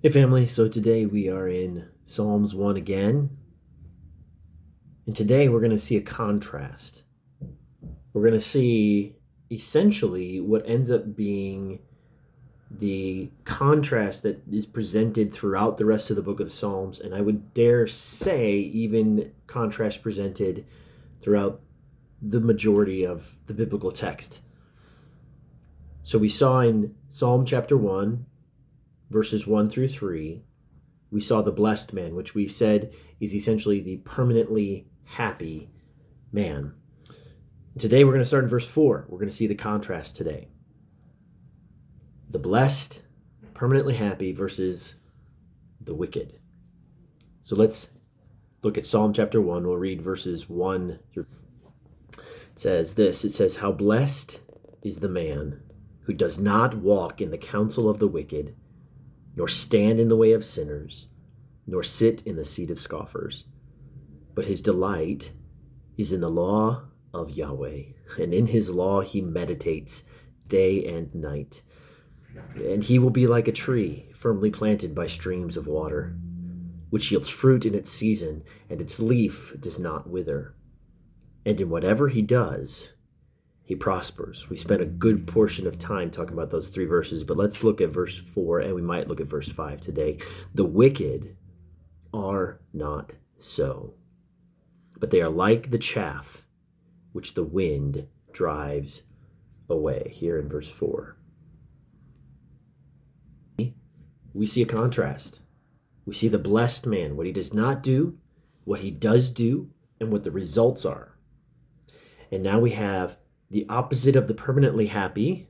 Hey family, so today we are in Psalms 1 again. And today we're going to see a contrast. We're going to see essentially what ends up being the contrast that is presented throughout the rest of the book of the Psalms. And I would dare say even contrast presented throughout the majority of the biblical text. So we saw in Psalm chapter 1, verses 1 through 3, we saw the blessed man, which we said is essentially the permanently happy man. Today we're going to start in verse 4. We're going to see the contrast today. The blessed, permanently happy versus the wicked. So let's look at Psalm chapter 1. We'll read verses 1 through. It says this. It says, "How blessed is the man who does not walk in the counsel of the wicked, nor stand in the way of sinners, nor sit in the seat of scoffers. But his delight is in the law of Yahweh, and in his law he meditates day and night. And he will be like a tree firmly planted by streams of water, which yields fruit in its season, and its leaf does not wither. And in whatever he does, he prospers." We spent a good portion of time talking about those three verses, but let's look at verse 4, and we might look at verse 5 today. "The wicked are not so, but they are like the chaff which the wind drives away." Here in verse 4, we see a contrast. We see the blessed man, what he does not do, what he does do, and what the results are. And now we have the opposite of the permanently happy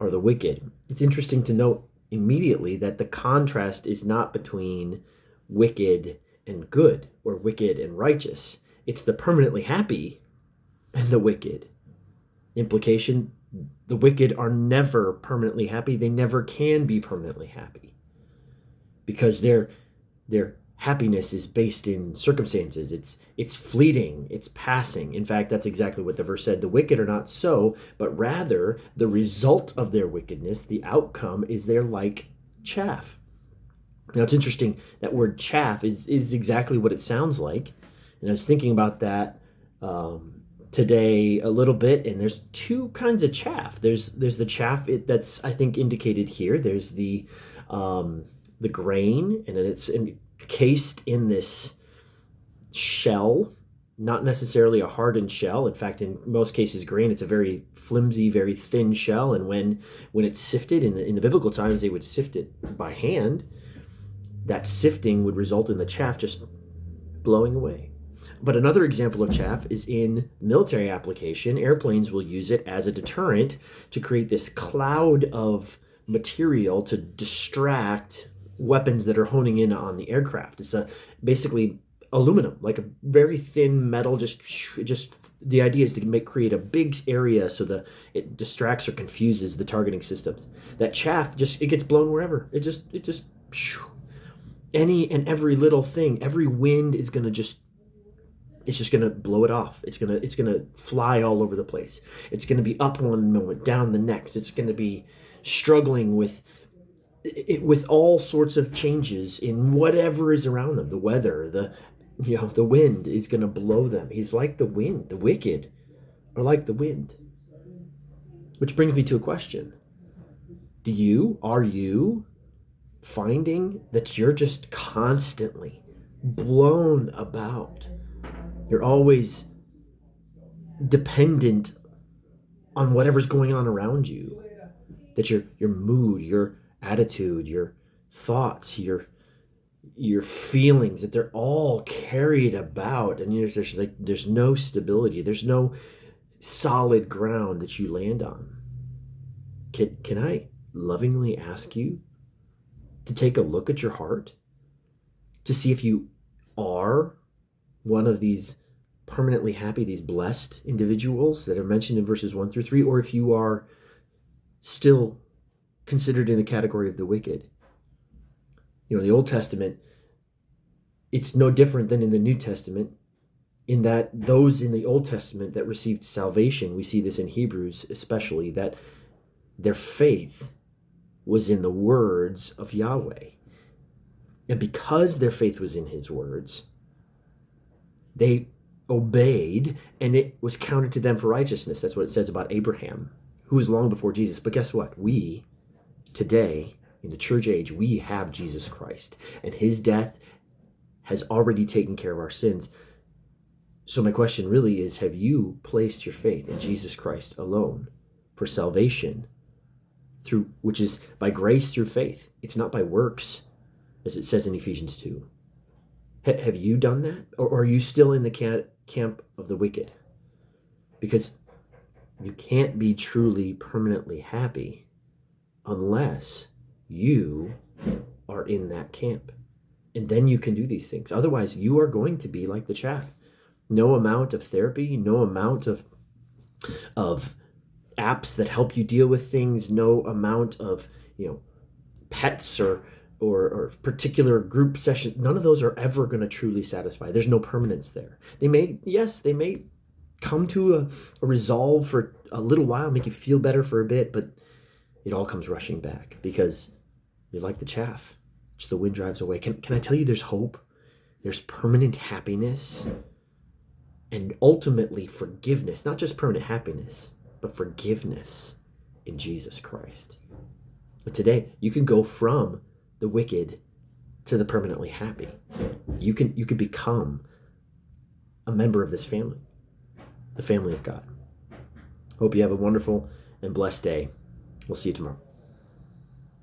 are the wicked. It's interesting to note immediately that the contrast is not between wicked and good or wicked and righteous. It's the permanently happy and the wicked. Implication, the wicked are never permanently happy. They never can be permanently happy because their happiness is based in circumstances. It's fleeting, it's passing. In fact, that's exactly what the verse said. The wicked are not so, but rather the result of their wickedness, the outcome, is they're like chaff. Now it's interesting, that word chaff is exactly what it sounds like. And I was thinking about that today a little bit, and there's two kinds of chaff. There's the chaff that's, I think, indicated here. There's the grain, and it's encased in this shell, not necessarily a hardened shell. In fact, in most cases, grain, it's a very flimsy, very thin shell. And when it's sifted, in the biblical times, they would sift it by hand. That sifting would result in the chaff just blowing away. But another example of chaff is in military application. Airplanes will use it as a deterrent to create this cloud of material to distract weapons that are honing in on the aircraft. It's basically aluminum, like a very thin metal. Just the idea is to create a big area so that it distracts or confuses the targeting systems. That chaff it gets blown wherever. It just any and every little thing, every wind is gonna it's just gonna blow it off. It's gonna fly all over the place. It's gonna be up one moment, down the next. It's gonna be struggling with all sorts of changes in whatever is around them. The weather, the wind is going to blow them. He's like the wind. The wicked are like the wind. Which brings me to a question. Are you finding that you're just constantly blown about? You're always dependent on whatever's going on around you. That your mood, your attitude, your thoughts, your feelings, that they're all carried about, and there's no stability, there's no solid ground that you land on. Can I lovingly ask you to take a look at your heart to see if you are one of these permanently happy, these blessed individuals that are mentioned in verses 1 through 3, or if you are still considered in the category of the wicked. In the Old Testament, it's no different than in the New Testament, in that those in the Old Testament that received salvation, we see this in Hebrews especially, that their faith was in the words of Yahweh. And because their faith was in his words, they obeyed, and it was counted to them for righteousness. That's what it says about Abraham, who was long before Jesus. But guess what? We, today, in the church age, we have Jesus Christ, and his death has already taken care of our sins. So my question really is, have you placed your faith in Jesus Christ alone for salvation, through which is by grace through faith? It's not by works, as it says in Ephesians 2. Have you done that? Or are you still in the camp of the wicked? Because you can't be truly permanently happy unless you are in that camp. And then you can do these things. Otherwise, you are going to be like the chaff. No amount of therapy, no amount of apps that help you deal with things, no amount of pets or particular group sessions, none of those are ever going to truly satisfy. There's no permanence there. They may come to a resolve for a little while, make you feel better for a bit, but it all comes rushing back because you're like the chaff, which the wind drives away. Can I tell you there's hope? There's permanent happiness and ultimately forgiveness, not just permanent happiness, but forgiveness in Jesus Christ. But today, you can go from the wicked to the permanently happy. You could become a member of this family, the family of God. Hope you have a wonderful and blessed day. We'll see you tomorrow.